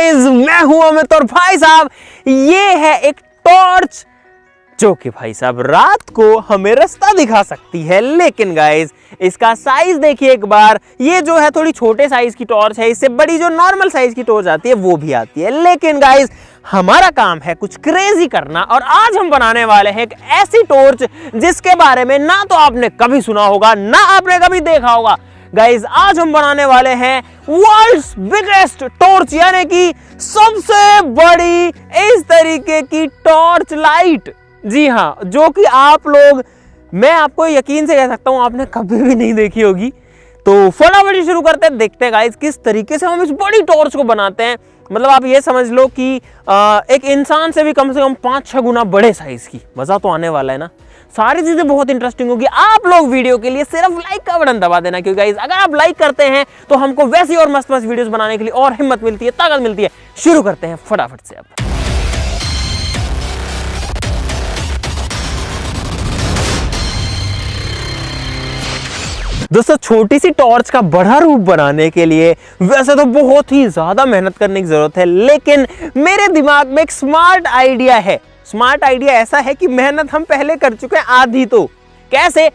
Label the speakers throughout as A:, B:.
A: Guys, मैं हूं अमित और भाई साहब ये है एक टॉर्च जो कि भाई साहब रात को हमें रास्ता दिखा सकती है। लेकिन गाइस इसका साइज देखिए एक बार, ये जो है थोड़ी छोटे साइज की टॉर्च है, इससे बड़ी जो नॉर्मल साइज की टॉर्च आती है वो भी आती है। लेकिन गाइस हमारा काम है कुछ क्रेजी करना और आज हम बनाने वाले हैं एक ऐसी टॉर्च जिसके बारे में ना तो आपने कभी सुना होगा ना आपने कभी देखा होगा। गाइस आज हम बनाने वाले हैं वर्ल्ड्स बिगेस्ट टॉर्च, यानी कि सबसे बड़ी इस तरीके की टॉर्च लाइट। जी हाँ, जो कि आप लोग, मैं आपको यकीन से कह सकता हूं आपने कभी भी नहीं देखी होगी। तो फटाफट शुरू करते हैं, देखते हैं गाइस किस तरीके से हम इस बड़ी टॉर्च को बनाते हैं। मतलब आप ये समझ लो कि एक इंसान से कम 5-6 गुना बड़े साइज की। मजा तो आने वाला है ना, सारी चीजें बहुत इंटरेस्टिंग होगी। आप लोग वीडियो के लिए सिर्फ लाइक का बटन दबा देना, क्योंकि गाइस अगर आप लाइक करते हैं तो हमको वैसी और मस्त मस्त वीडियोस बनाने के लिए और हिम्मत मिलती है, ताकत मिलती है। शुरू करते हैं फटाफट से। अब दोस्तों, छोटी सी टॉर्च का बड़ा रूप बनाने के लिए वैसे तो बहुत ही ज्यादा मेहनत करने की जरूरत है, लेकिन मेरे दिमाग में एक स्मार्ट आइडिया है। स्मार्ट आइडिया ऐसा है कि मेहनत हम पहले कर चुके हैं आधी। तो कैसे,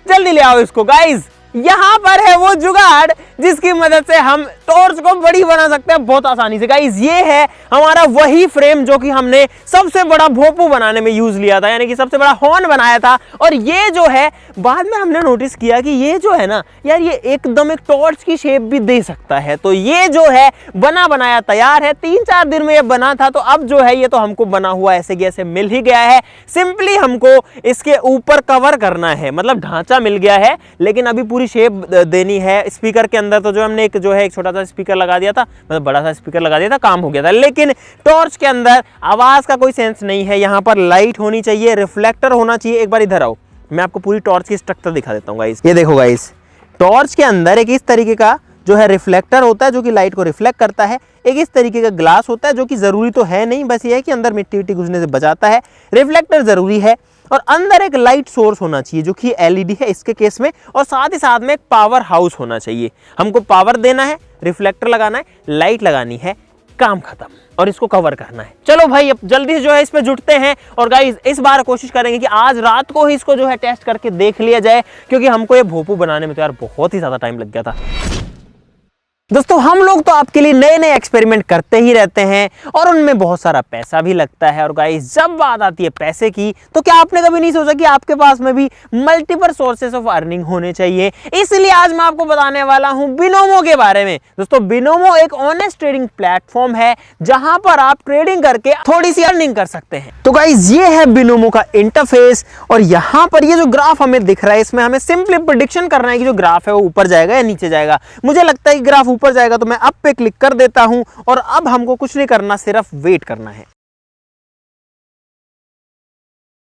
A: जल्दी ले आओ इसको। गाइस यहां पर है वो जुगाड़ जिसकी मदद से हम टॉर्च को बड़ी बना सकते हैं बहुत आसानी से। गाइस ये है हमारा वही फ्रेम जो कि हमने सबसे बड़ा भोपू बनाने में यूज लिया था, यानी कि सबसे बड़ा हॉर्न बनाया था। और ये जो है बाद में हमने नोटिस किया कि ये जो है ना यार, ये एकदम एक टॉर्च की शेप भी दे सकता है। तो ये जो है बना बनाया तैयार है। 3-4 दिन में ये बना था, तो अब जो है ये तो हमको बना हुआ ऐसे की ऐसे मिल ही गया है। सिंपली हमको इसके ऊपर कवर करना है, मतलब ढांचा मिल गया है, लेकिन अभी पूरी शेप देनी है। स्पीकर के अंदर तो जो हमने एक छोटा सा स्पीकर लगा दिया था, मतलब बड़ा सा स्पीकर लगा दिया था, काम हो गया था। लेकिन टॉर्च के अंदर आवाज का कोई सेंस नहीं है। यहाँ पर लाइट होनी चाहिए, रिफ्लेक्टर होना चाहिए। एक बार इधर आओ, मैं आपको पूरी टॉर्च की स्ट्रक्चर दिखा देता हूँ गाइस। ये देखो गाइस, टॉर्च के अंदर एक इस तरीके का जो है रिफ्लेक्टर होता है जो कि लाइट को रिफ्लेक्ट करता है। एक इस तरीके का ग्लास होता है जो कि जरूरी तो है नहीं, बस ये है कि अंदर मिट्टी विट्टी घुसने से बचाता है। रिफ्लेक्टर जरूरी है और अंदर एक लाइट सोर्स होना चाहिए जो कि एलईडी है इसके केस में, और साथ ही साथ में एक पावर हाउस होना चाहिए। हमको पावर देना है, रिफ्लेक्टर लगाना है, लाइट लगानी है, काम खत्म, और इसको कवर करना है। चलो भाई अब जल्दी से जो है इस पे जुटते हैं। और गाइस इस बार कोशिश करेंगे कि आज रात को ही इसको जो है टेस्ट करके देख लिया जाए, क्योंकि हमको ये भोपू बनाने में तो यार बहुत ही ज्यादा टाइम लग गया था। दोस्तों हम लोग तो आपके लिए नए नए एक्सपेरिमेंट करते ही रहते हैं और उनमें बहुत सारा पैसा भी लगता है। और गाइस जब बात आती है पैसे की, तो क्या आपने कभी नहीं सोचा कि आपके पास में भी मल्टीपल सोर्सेस ऑफ अर्निंग होने चाहिए? इसलिए आज मैं आपको बताने वाला हूं बिनोमो के बारे में। दोस्तों बिनोमो एक ऑनेस्ट ट्रेडिंग प्लेटफॉर्म है जहां पर आप ट्रेडिंग करके थोड़ी सी अर्निंग कर सकते हैं। तो गाइस ये है बिनोमो का इंटरफेस, और यहाँ पर ये जो ग्राफ हमें दिख रहा है, इसमें हमें सिंपली प्रेडिक्शन करना है कि जो ग्राफ है वो ऊपर जाएगा या नीचे जाएगा। मुझे लगता है कि ग्राफ ऊपर जाएगा, तो मैं अप पे क्लिक कर देता हूं और अब हमको कुछ नहीं करना, सिर्फ वेट करना है।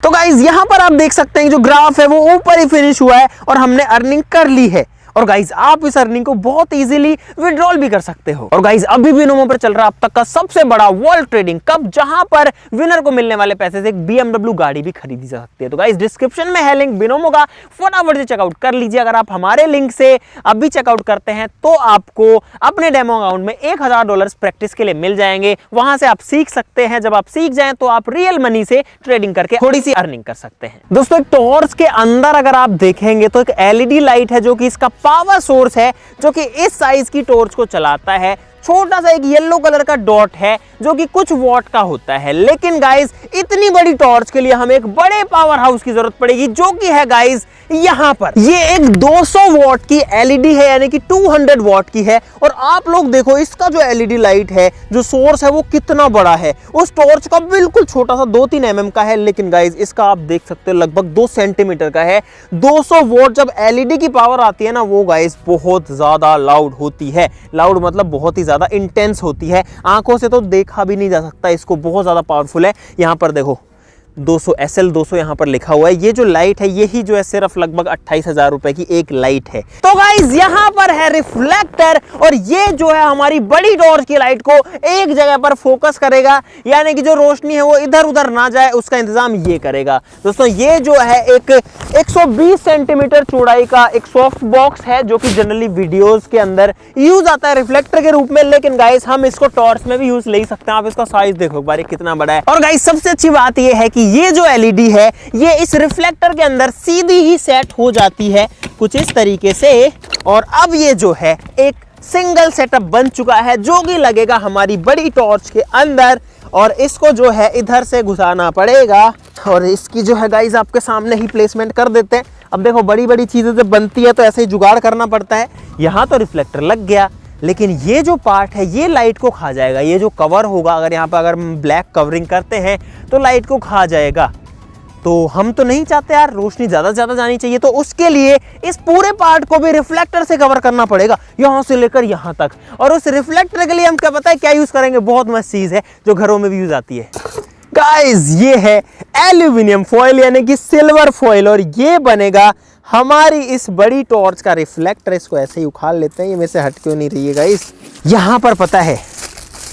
A: तो गाइस यहां पर आप देख सकते हैं कि जो ग्राफ है वो ऊपर ही फिनिश हुआ है और हमने अर्निंग कर ली है। और गाइस आप इस अर्निंग को बहुत इजीली विड्रॉल भी कर सकते हो। और गाइस अभी बिनोमो पर चल रहा अब तक का सबसे बड़ा वर्ल्ड ट्रेडिंग कप, जहां पर विनर को मिलने वाले पैसे से एक BMW गाड़ी भी खरीदी जा सकती है। तो गाइस डिस्क्रिप्शन में है लिंक बिनोमो का, फटाफट से चेकआउट कर लीजिए। अगर आप हमारे लिंक से अभी चेकआउट करते हैं तो आपको अपने डेमो अकाउंट में $1000 प्रैक्टिस के लिए मिल जाएंगे। वहां से आप सीख सकते हैं। जब आप सीख जाएं तो आप रियल मनी से ट्रेडिंग करके थोड़ी सी अर्निंग कर सकते हैं। दोस्तों एक टॉर्च के अंदर अगर आप देखेंगे तो एक LED लाइट है जो कि इसका पावर सोर्स है, जो कि इस साइज की टॉर्च को चलाता है। छोटा सा एक येलो कलर का डॉट है जो कि कुछ वॉट का होता है। लेकिन गाइस इतनी बड़ी टॉर्च के लिए हमें एक बड़े पावर हाउस की जरूरत पड़ेगी, जो कि है गाइस यहां पर। ये एक 200 वॉट की एलईडी है, यानी कि 200 वॉट की है। और आप लोग देखो इसका जो एलईडी लाइट है, जो सोर्स है वो कितना बड़ा है। उस टॉर्च का बिल्कुल छोटा सा 2-3 mm का है, लेकिन गाइस इसका आप देख सकते हो लगभग 2 सेंटीमीटर का है। 200 वॉट जब एलईडी की पावर आती है ना, वो गाइस बहुत ज्यादा लाउड होती है। लाउड मतलब बहुत ही ज्यादा इंटेंस होती है, आंखों से तो देखा भी नहीं जा सकता इसको, बहुत ज्यादा पावरफुल है। यहां पर देखो 200 SL 200 यहाँ पर लिखा हुआ है। ये जो लाइट है यही जो है सिर्फ लगभग 28,000 रुपए की एक लाइट है। तो गाइज यहाँ पर है रिफ्लेक्टर और ये जो है हमारी बड़ी टॉर्च की लाइट को एक जगह पर फोकस करेगा, यानी कि जो रोशनी है वो इधर उधर ना जाए उसका इंतजाम ये करेगा। दोस्तों ये जो है एक 120 सेंटीमीटर चौड़ाई का एक सॉफ्ट बॉक्स है जो कि जनरली वीडियोस के अंदर यूज आता है रिफ्लेक्टर के रूप में, लेकिन गाइस हम इसको टॉर्च में भी यूज ले सकते हैं। आप इसका साइज देखो एक बार कितना बड़ा है। और गाइस सबसे अच्छी बात ये है कि ये जो एलईडी है ये इस रिफ्लेक्टर के अंदर सीधी ही सेट हो जाती है कुछ इस तरीके से। और अब ये जो है एक सिंगल सेटअप बन चुका है जो कि लगेगा हमारी बड़ी टॉर्च के अंदर और इसको जो है इधर से घुसाना पड़ेगा और इसकी जो है गाइस आपके सामने ही प्लेसमेंट कर देते हैं। अब देखो बड़ी बड़ी चीजें जब बनती है तो ऐसे ही जुगाड़ करना पड़ता है। यहाँ तो रिफ्लेक्टर लग गया, लेकिन ये जो पार्ट है ये लाइट को खा जाएगा। ये जो कवर होगा अगर यहाँ पर अगर ब्लैक कवरिंग करते हैं तो लाइट को खा जाएगा। तो हम तो नहीं चाहते यार रोशनी ज़्यादा से ज़्यादा जानी चाहिए, तो उसके लिए इस पूरे पार्ट को भी रिफ्लेक्टर से कवर करना पड़ेगा यहाँ से लेकर यहाँ तक। और उस रिफ्लेक्टर के लिए हम क्या पता है क्या यूज़ करेंगे, बहुत मस्त चीज़ है जो घरों में भी यूज़ आती है गाइस। ये है एल्यूमिनियम फॉइल यानी कि सिल्वर फॉइल और ये बनेगा हमारी इस बड़ी टॉर्च का रिफ्लेक्टर। इसको ऐसे ही उखाड़ लेते हैं, ये मेरे से हट क्यों नहीं रही है गाइस। यहाँ पर पता है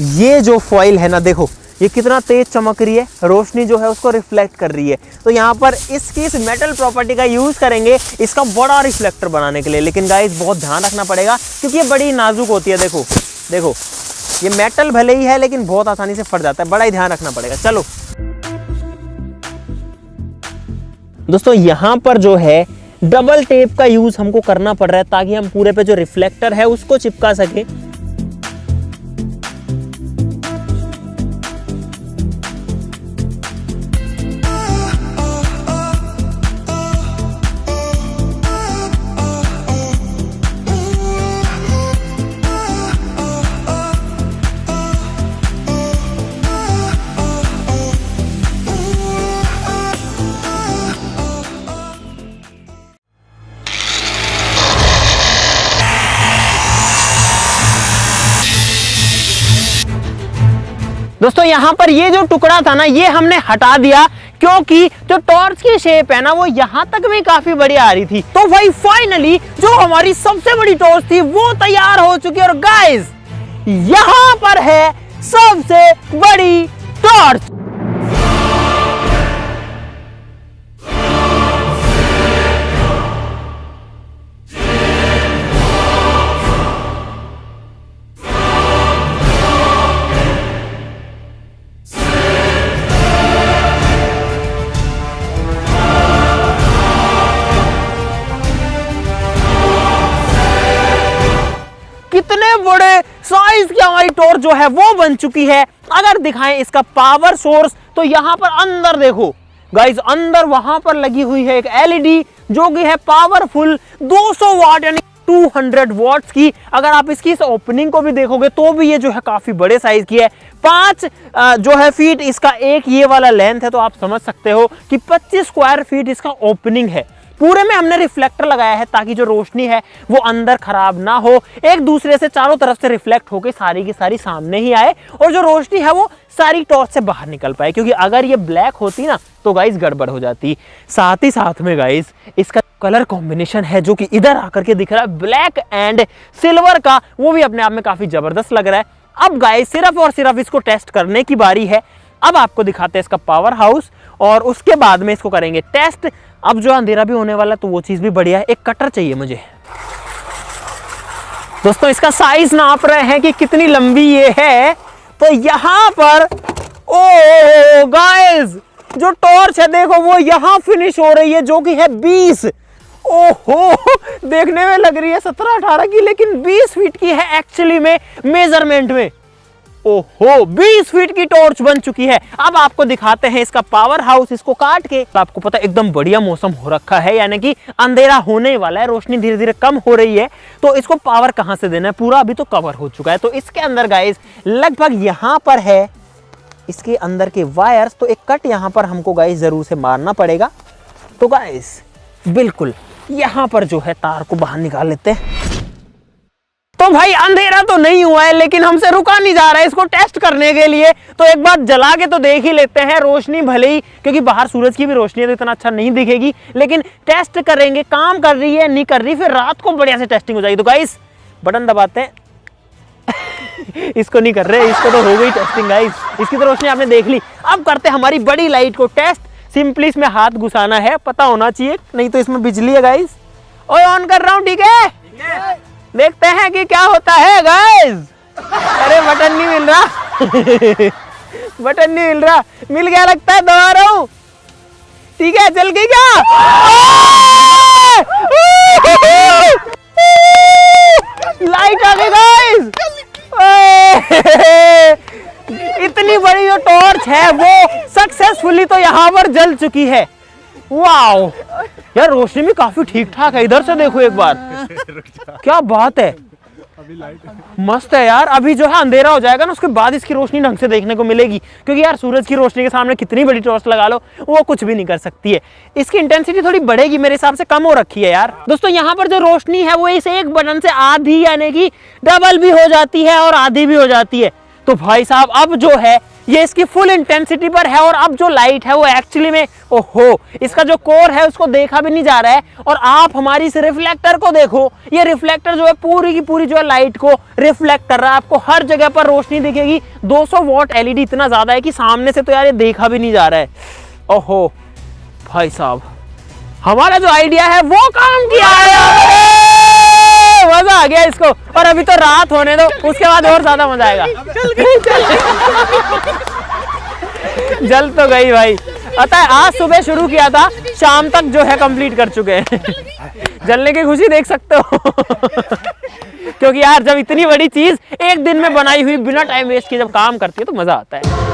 A: ये जो फॉइल है ना, देखो ये कितना तेज चमक रही है, रोशनी जो है उसको रिफ्लेक्ट कर रही है। तो यहाँ पर इसकी इस मेटल प्रॉपर्टी का यूज करेंगे इसका बड़ा रिफ्लेक्टर बनाने के लिए। लेकिन गाइस बहुत ध्यान रखना पड़ेगा क्योंकि ये बड़ी नाजुक होती है। देखो देखो ये मेटल भले ही है लेकिन बहुत आसानी से फट जाता है, बड़ा ही ध्यान रखना पड़ेगा। चलो दोस्तों यहाँ पर जो है डबल टेप का यूज हमको करना पड़ रहा है ताकि हम पूरे पे जो रिफ्लेक्टर है उसको चिपका सके। दोस्तों यहाँ पर ये जो टुकड़ा था ना ये हमने हटा दिया क्योंकि जो टॉर्च की शेप है ना वो यहाँ तक भी काफी बड़ी आ रही थी। तो भाई फाइनली जो हमारी सबसे बड़ी टॉर्च थी वो तैयार हो चुकी है और गाइस यहाँ पर है सबसे बड़ी टॉर्च। कितने बड़े साइज की हमारी टॉर्च जो है वो बन चुकी है। अगर दिखाएं इसका पावर सोर्स तो यहाँ पर अंदर देखो गाइस, अंदर वहां पर लगी हुई है एक एलईडी जो कि है पावरफुल 200 वाट यानी 200 वॉट्स की। अगर आप इसकी इस ओपनिंग को भी देखोगे तो भी ये जो है काफी बड़े साइज की है। 5 जो है फीट इसका एक ये वाला लेंथ है, तो आप समझ सकते हो कि 25 स्क्वायर फीट इसका ओपनिंग है। पूरे में हमने रिफ्लेक्टर लगाया है ताकि जो रोशनी है वो अंदर खराब ना हो, एक दूसरे से चारों तरफ से रिफ्लेक्ट होकर सारी की सारी सामने ही आए और जो रोशनी है वो सारी टॉर्च से बाहर निकल पाए। क्योंकि अगर ये ब्लैक होती ना तो गाइस गड़बड़ हो जाती। साथ ही साथ में गाइस इसका कलर कॉम्बिनेशन है जो कि इधर आकर के दिख रहा है ब्लैक एंड सिल्वर का, वो भी अपने आप में काफी जबरदस्त लग रहा है। अब गाइस सिर्फ और सिर्फ इसको टेस्ट करने की बारी है। अब आपको दिखाते हैं इसका पावर हाउस और उसके बाद में इसको करेंगे टेस्ट। अब जो अंधेरा भी होने वाला है तो वो चीज भी बढ़िया है। एक कटर चाहिए मुझे। दोस्तों इसका साइज नाप रहे हैं कि कितनी लंबी ये है। तो यहां पर ओ गाइस जो टॉर्च है देखो वो यहां फिनिश हो रही है जो कि है 20। ओहो देखने में लग रही है 17-18 की, लेकिन 20 फीट की है एक्चुअली में मेजरमेंट में। ओहो 20 फीट की टॉर्च बन चुकी है। अब आपको दिखाते हैं इसका पावर हाउस। इसको काट के तो आपको पता है एकदम बढ़िया मौसम हो रखा है, यानी कि अंधेरा होने वाला है, रोशनी धीरे धीरे कम हो रही है। तो इसको पावर कहां से देना है, पूरा अभी तो कवर हो चुका है। तो इसके अंदर गाइस लगभग यहां पर है इसके अंदर के वायर्स, तो एक कट यहां पर हमको गाइस जरूर से मारना पड़ेगा। तो गाइस बिल्कुल यहां पर जो है तार को बाहर निकाल लेते हैं। तो भाई अंधेरा तो नहीं हुआ है, लेकिन हमसे रुका नहीं जा रहा है इसको टेस्ट करने के लिए। तो एक बार जला के तो देख ही लेते हैं। रोशनी भले ही, क्योंकि बाहर सूरज की भी रोशनी है तो इतना अच्छा नहीं दिखेगी, लेकिन टेस्ट करेंगे काम कर रही है नहीं कर रही, फिर रात को बढ़िया से टेस्टिंग हो जाएगी। तो गाइस बटन दबाते हैं। इसको नहीं कर रहे, इसको तो हो गई टेस्टिंग गाइस। इसकी तो रोशनी आपने देख ली। अब करते हैं हमारी बड़ी लाइट को टेस्ट। सिंपली इसमें हाथ घुसाना है, पता होना चाहिए, नहीं तो इसमें बिजली है गाइस। और ऑन कर रहा हूँ, ठीक है? देखते हैं कि क्या होता है गाइस। अरे बटन नहीं मिल रहा। बटन नहीं मिल रहा, मिल गया लगता है, दबा रहा हूँ। ठीक है, चल गई क्या? लाइट आ गई गाइस। इतनी बड़ी जो टॉर्च है वो सक्सेसफुली तो यहाँ पर जल चुकी है। वाओ यार, रोशनी भी काफी ठीक ठाक है। इधर से देखो एक बार, क्या बात है, मस्त है यार। अभी जो है अंधेरा हो जाएगा ना, उसके बाद इसकी रोशनी ढंग से देखने को मिलेगी, क्योंकि यार सूरज की रोशनी के सामने कितनी बड़ी टॉर्च लगा लो वो कुछ भी नहीं कर सकती है। इसकी इंटेंसिटी थोड़ी बढ़ेगी, मेरे हिसाब से कम हो रखी है यार। दोस्तों यहाँ पर जो रोशनी है वो इस एक बटन से आधी यानी कि डबल भी हो जाती है और आधी भी हो जाती है। तो भाई साहब अब जो है ये इसकी फुल इंटेंसिटी पर है, और अब जो लाइट है वो एक्चुअली में, ओहो, इसका जो कोर है उसको देखा भी नहीं जा रहा है। और आप हमारी इस रिफ्लेक्टर को देखो, ये रिफ्लेक्टर जो है पूरी की पूरी जो है लाइट को रिफ्लेक्ट कर रहा है। आपको हर जगह पर रोशनी दिखेगी। 200 वॉट एलईडी इतना ज्यादा है कि सामने से तो यार ये देखा भी नहीं जा रहा है। ओहो भाई साहब, हमारा जो आइडिया है वो काम किया है। मजा आ गया इसको। और अभी तो रात होने दो, उसके बाद और ज्यादा मजा आएगा। जल तो गई भाई। पता है आज सुबह शुरू किया था, शाम तक जो है कंप्लीट कर चुके हैं। जलने की खुशी देख सकते हो। क्योंकि यार जब इतनी बड़ी चीज एक दिन में बनाई हुई बिना टाइम वेस्ट किए जब काम करती है तो मजा आता है।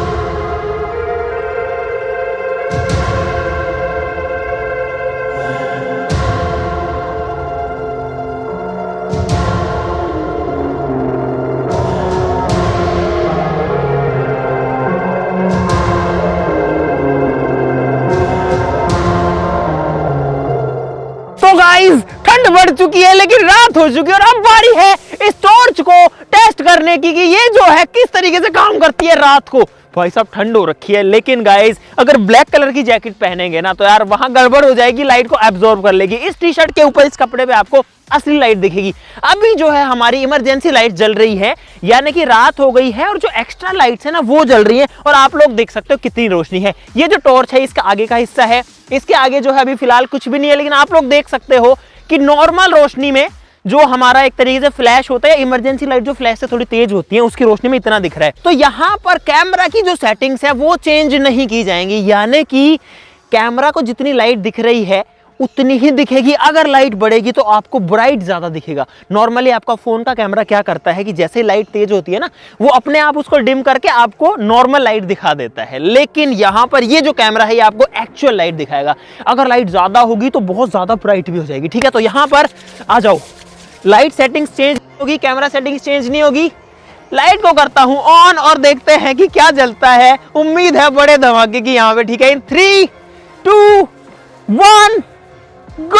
A: तो गाइस ठंड बढ़ चुकी है, लेकिन रात हो चुकी है, और अब बारी है इस टॉर्च को टेस्ट करने की कि ये जो है किस तरीके से काम करती है रात को। भाई साहब ठंड हो रखी है, लेकिन गाइस अगर ब्लैक कलर की जैकेट पहनेंगे ना तो यार वहां गड़बड़ हो जाएगी, लाइट को एब्जॉर्ब कर लेगी। इस टी शर्ट के ऊपर, इस कपड़े पे आपको असली लाइट दिखेगी। अभी जो है हमारी इमरजेंसी लाइट जल रही है, यानी कि रात हो गई है, और जो एक्स्ट्रा लाइट्स है ना वो जल रही है। और आप लोग देख सकते हो कितनी रोशनी है। ये जो टॉर्च है इसका आगे का हिस्सा है, इसके आगे जो है अभी फिलहाल कुछ भी नहीं है, लेकिन आप लोग देख सकते हो कि नॉर्मल रोशनी में जो हमारा एक तरीके से फ्लैश होता है, इमरजेंसी लाइट जो फ्लैश से थोड़ी तेज होती है, उसकी रोशनी में इतना दिख रहा है। तो यहाँ पर कैमरा की जो सेटिंग्स है वो चेंज नहीं की जाएंगी, यानी कि कैमरा को जितनी लाइट दिख रही है उतनी ही दिखेगी। अगर लाइट बढ़ेगी तो आपको ब्राइट ज्यादा दिखेगा। नॉर्मली आपका फोन का कैमरा क्या करता है कि जैसे ही लाइट तेज होती है ना, वो अपने आप उसको डिम करके आपको नॉर्मल लाइट दिखा देता है। लेकिन यहाँ पर ये जो कैमरा है ये आपको एक्चुअल लाइट दिखाएगा। अगर लाइट ज्यादा होगी तो बहुत ज्यादा ब्राइट भी हो जाएगी। ठीक है, तो यहाँ पर आ जाओ, लाइट सेटिंग्स चेंज होगी, कैमरा सेटिंग्स चेंज नहीं होगी। लाइट को करता हूं ऑन और देखते हैं कि क्या जलता है। उम्मीद है बड़े धमाके की यहाँ पे। ठीक है, 3, 2, 1 गो।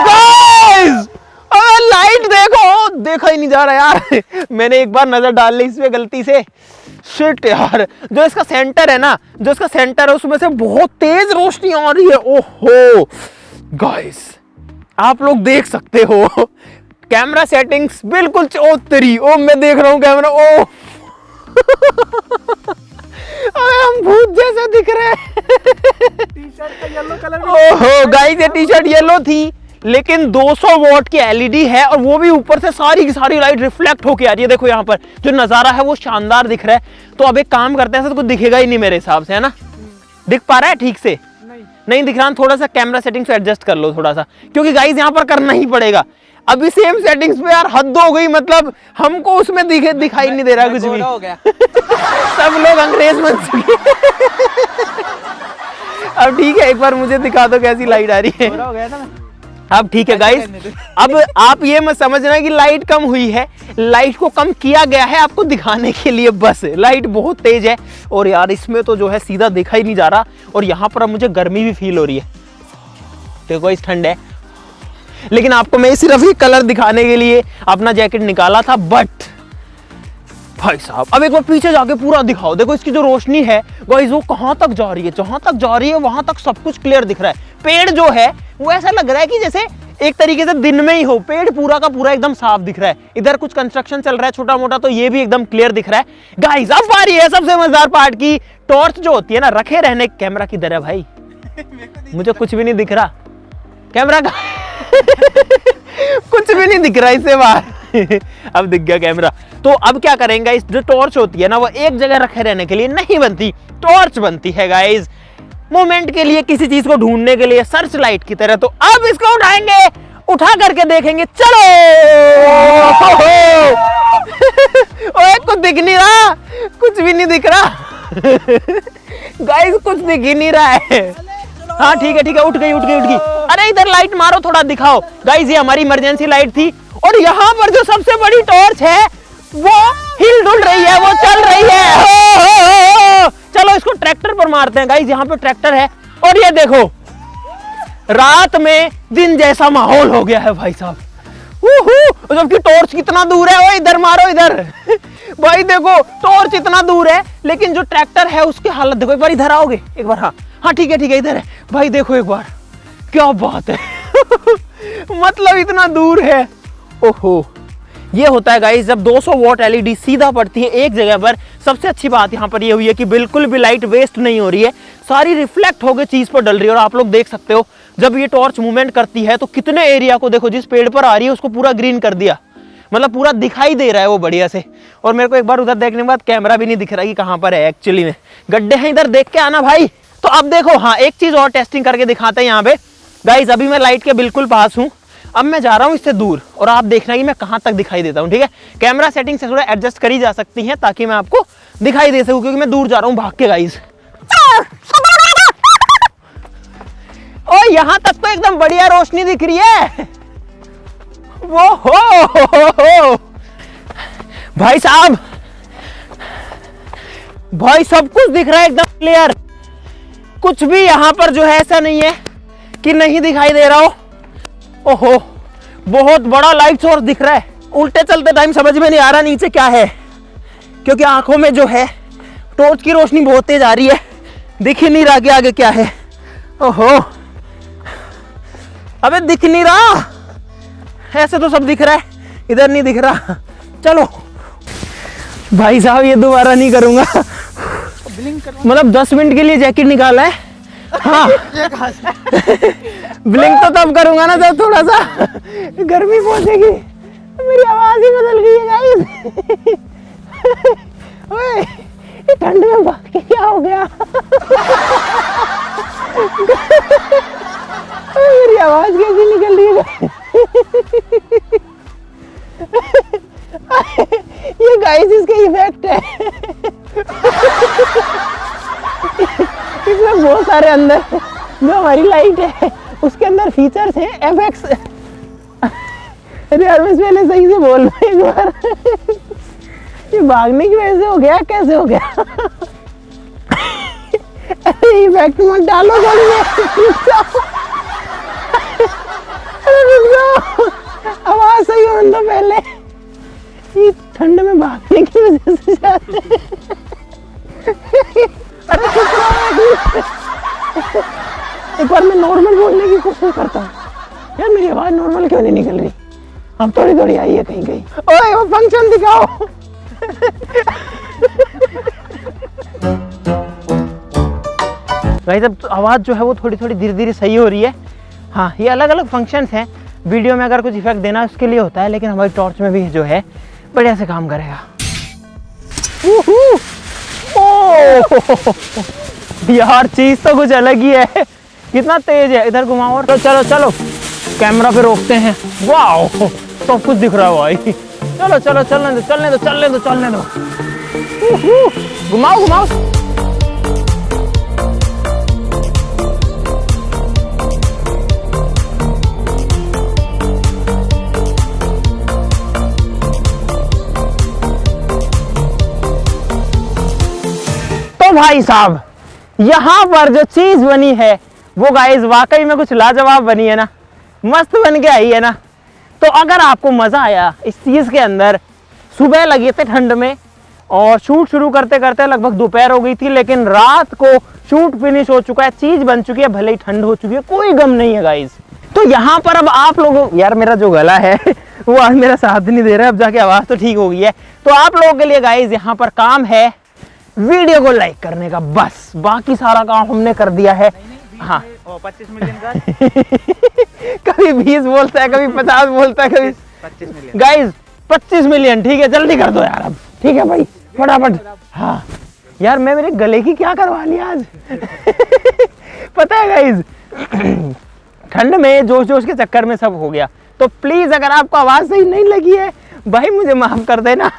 A: गाइस अगर लाइट देखो, देखा ही नहीं जा रहा यार। मैंने एक बार नजर डाल ली इसमें गलती से। शिट यार, जो इसका सेंटर है ना, जो इसका सेंटर है उसमें से बहुत तेज रोशनी आ रही है। ओहो गाइस, आप लोग देख सकते हो कैमरा सेटिंग्स बिल्कुल चौतरी। ओ मैं देख रहा हूं कैमरा। ओ हम भूत जैसे दिख रहे हैं।
B: टी-शर्ट का येलो कलर।
A: ओहो गाइस, ये टी शर्ट येलो थी, लेकिन 200 वॉट की एलईडी है, और वो भी ऊपर से सारी की सारी लाइट रिफ्लेक्ट होके आ रही है। देखो यहाँ पर जो नजारा है वो शानदार दिख रहा है। तो अब एक काम करते हैं, तो कुछ दिखेगा ही नहीं मेरे हिसाब से, है ना? दिख पा रहा है ठीक से? नहीं दिख रहा। थोड़ा सा कैमरा सेटिंग्स को एडजस्ट कर लो थोड़ा सा, क्योंकि गाइस यहाँ पर करना ही पड़ेगा। अभी सेम सेटिंग्स पे यार हद हो गई, मतलब हमको उसमें दिखाई नहीं दे रहा कुछ भी।
B: हो गया।
A: सब लोग अंग्रेज बन चुके। अब ठीक है, एक बार मुझे दिखा दो कैसी लाइट आ रही है।
B: हो गया ना?
A: अब ठीक है गाइस, अब आप ये मत समझना कि लाइट कम हुई है। लाइट को कम किया गया है आपको दिखाने के लिए, बस लाइट बहुत तेज है। और यार इसमें तो जो है सीधा देखा ही नहीं जा रहा, और यहाँ पर अब मुझे गर्मी भी फील हो रही है। देखो इस ठंड है, लेकिन आपको मैं सिर्फ ये कलर दिखाने के लिए अपना जैकेट निकाला था। बट भाई साहब अब एक बार पीछे जाके पूरा दिखाओ, देखो इसकी जो रोशनी है गाइस वो कहां तक जा रही है, जहां तक जा रही है वहां तक सब कुछ क्लियर दिख रहा है। पेड़ जो है वो ऐसा लग रहा है कि जैसे एक तरीके से दिन में ही हो, पेड़ पूरा का पूरा एकदम साफ दिख रहा है। इधर कुछ कंस्ट्रक्शन चल रहा है छोटा मोटा, तो ये भी एकदम क्लियर दिख रहा है। गाइस अब बारी है सबसे मजेदार पार्ट की। टॉर्च जो होती है ना रखे रहने कैमरा किधर है भाई, मुझे कुछ भी नहीं दिख रहा कैमरा का कुछ भी नहीं दिख रहा इससे बाहर अब दिख गया कैमरा। तो अब क्या करेंगे, इस जो टॉर्च होती है ना वो एक जगह रखे रहने के लिए नहीं बनती, टॉर्च बनती है गाइस मोमेंट के लिए, किसी चीज को ढूंढने के लिए, सर्च लाइट की तरह। तो अब इसको उठाएंगे, उठा करके देखेंगे। चलो ओए कुछ दिख नहीं रहा, कुछ भी नहीं दिख रहा गाइस कुछ दिख ही नहीं रहा है। हाँ ठीक है उठ गई। अरे इधर लाइट मारो, थोड़ा दिखाओ गाइस। ये हमारी इमरजेंसी लाइट थी, और यहाँ पर जो सबसे बड़ी टॉर्च है वो हिल डुल रही है, वो चल रही है। हो। चलो इसको ट्रैक्टर पर मारते हैं गाइस, यहाँ पे ट्रैक्टर है। और ये देखो रात में दिन जैसा माहौल हो गया है भाई साहब। जबकि टॉर्च कितना दूर है, वो इधर मारो इधर भाई देखो टॉर्च इतना दूर है, लेकिन जो ट्रैक्टर है उसकी हालत देखो। एक बार इधर आओगे एक बार। हाँ ठीक है इधर है भाई, देखो एक बार, क्या बात है मतलब इतना दूर है। ओहो ये होता है गाइस जब 200 वॉट एलईडी सीधा पड़ती है एक जगह पर। सबसे अच्छी बात यहाँ पर ये हुई है कि बिल्कुल भी लाइट वेस्ट नहीं हो रही है, सारी रिफ्लेक्ट होकर चीज पर डल रही है। और आप लोग देख सकते हो जब ये टॉर्च मूवमेंट करती है तो कितने एरिया को देखो, जिस पेड़ पर आ रही है उसको पूरा ग्रीन कर दिया, मतलब पूरा दिखाई दे रहा है वो बढ़िया से। और मेरे को एक बार उधर देखने के बाद कैमरा भी नहीं दिख रहा कि कहाँ पर है एक्चुअली में। गड्ढे हैं इधर, देख के आना भाई। तो अब देखो हाँ एक चीज और टेस्टिंग करके दिखाते हैं यहाँ पे गाइस। अभी मैं लाइट के बिल्कुल पास हूँ, अब मैं जा रहा हूँ इससे दूर, और आप देखना कि मैं कहाँ तक दिखाई देता हूँ। ठीक है कैमरा सेटिंग से थोड़ा एडजस्ट करी जा सकती है ताकि मैं आपको दिखाई दे सकूँ, क्योंकि मैं दूर जा रहा हूँ भाग के गाइस। और यहाँ तक तो एकदम बढ़िया रोशनी दिख रही है। वो हो भाई साहब, भाई सब कुछ दिख रहा है एकदम क्लियर, कुछ भी यहाँ पर जो है ऐसा नहीं है कि नहीं दिखाई दे रहा हो। ओहो बहुत बड़ा लाइट सोर्स दिख रहा है। उल्टे चलते टाइम समझ में नहीं आ रहा नीचे क्या है, क्योंकि आंखों में जो है टॉर्च की रोशनी बहुत तेज आ रही है, दिख ही नहीं रहा कि आगे क्या है। ओहो अबे दिख नहीं रहा, ऐसे तो सब दिख रहा है, इधर नहीं दिख रहा। चलो भाई साहब ये दोबारा नहीं करूंगा, मतलब 10 मिनट के लिए जैकेट निकाला है। हाँ ब्लिंक तो तब करूंगा ना जब थोड़ा सा गर्मी पहुंचेगी। मेरी आवाज ही बदल गई है गाइस ओए ये ठंड में भाग के क्या हो गया मेरी आवाज कैसी निकल रही है ये गाइस इसके इफेक्ट है इसमें बहुत सारे अंदर जो हमारी लाइट है उसके अंदर फीचर्स हैं एफएक्स। अरे यार मैं पहले सही से बोल रहा एक बार ये भागने की वजह से हो गया, कैसे हो गया अरे इफेक्ट मत डालो थोड़ी आवाज सही हो तो पहले। ये ठंड में भागने की वजह से अरे एक बार मैं नॉर्मल बोलने की कोशिश करता हूँ यार, मेरी आवाज नॉर्मल क्यों नहीं निकल रही? अब थोड़ी थोड़ी आई है कहीं कहीं। ओए वो फंक्शन दिखाओ भाई जब आवाज जो है वो थोड़ी थोड़ी धीरे धीरे सही हो रही है। हाँ ये अलग अलग फंक्शंस हैं, वीडियो में अगर कुछ इफेक्ट देना उसके लिए होता है, लेकिन हमारी टॉर्च में भी जो है बढ़िया से काम करेगा। यार चीज तो कुछ अलग ही है, कितना तेज है। इधर घुमाओ और तो चलो चलो कैमरा पे रोकते हैं। वाओ सब कुछ दिख रहा है भाई। चलो चलो चलने दो चलने दो चलने दो चलने दो, घुमाओ घुमाओ। तो भाई साहब यहाँ पर जो चीज बनी है वो गाइस वाकई में कुछ लाजवाब बनी है ना, मस्त बन के आई है ना। तो अगर आपको मजा आया इस चीज के अंदर, सुबह लगे थे ठंड में और शूट शुरू करते करते लगभग दोपहर हो गई थी, लेकिन रात को शूट फिनिश हो चुका है, चीज बन चुकी है, भले ही ठंड हो चुकी है, कोई गम नहीं है गाइस। तो यहाँ पर अब आप लोगों, यार मेरा जो गला है वो आज मेरा साथ नहीं दे रहा है, अब जाके आवाज तो ठीक हो गई है। तो आप लोगों के लिए गाइस यहाँ पर काम है वीडियो को लाइक करने का, बस बाकी सारा काम हमने कर दिया है। हाँ
B: 25 मिलियन का
A: कभी 20 बोलता है, कभी 50 बोलता है, कभी
B: 25 मिलियन
A: गाइस 25 मिलियन, ठीक है जल्दी कर दो यार अब, ठीक है भाई फटाफट। हाँ यार मैं मेरे गले की क्या करवा लिया आज पता है गाइस ठंड में जोश जोश के चक्कर में सब हो गया। तो प्लीज अगर आपको आवाज सही नहीं लगी है भाई मुझे माफ कर देना,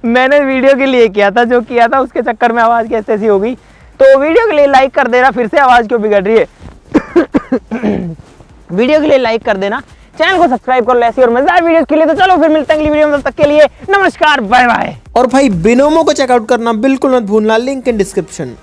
A: मैंने वीडियो के लिए किया था, जो किया था उसके चक्कर में आवाज कैसे ऐसी हो गई। तो वीडियो के लिए लाइक कर देना, फिर से आवाज क्यों बिगड़ रही है वीडियो के लिए लाइक कर देना, चैनल को सब्सक्राइब कर लो ऐसी और मजेदार वीडियोस के लिए। तो चलो फिर मिलते हैं अगली वीडियो में, तब तक के लिए नमस्कार, बाय बाय।
C: और भाई बिनोमो को चेकआउट करना बिल्कुल मत भूलना, लिंक इन डिस्क्रिप्शन।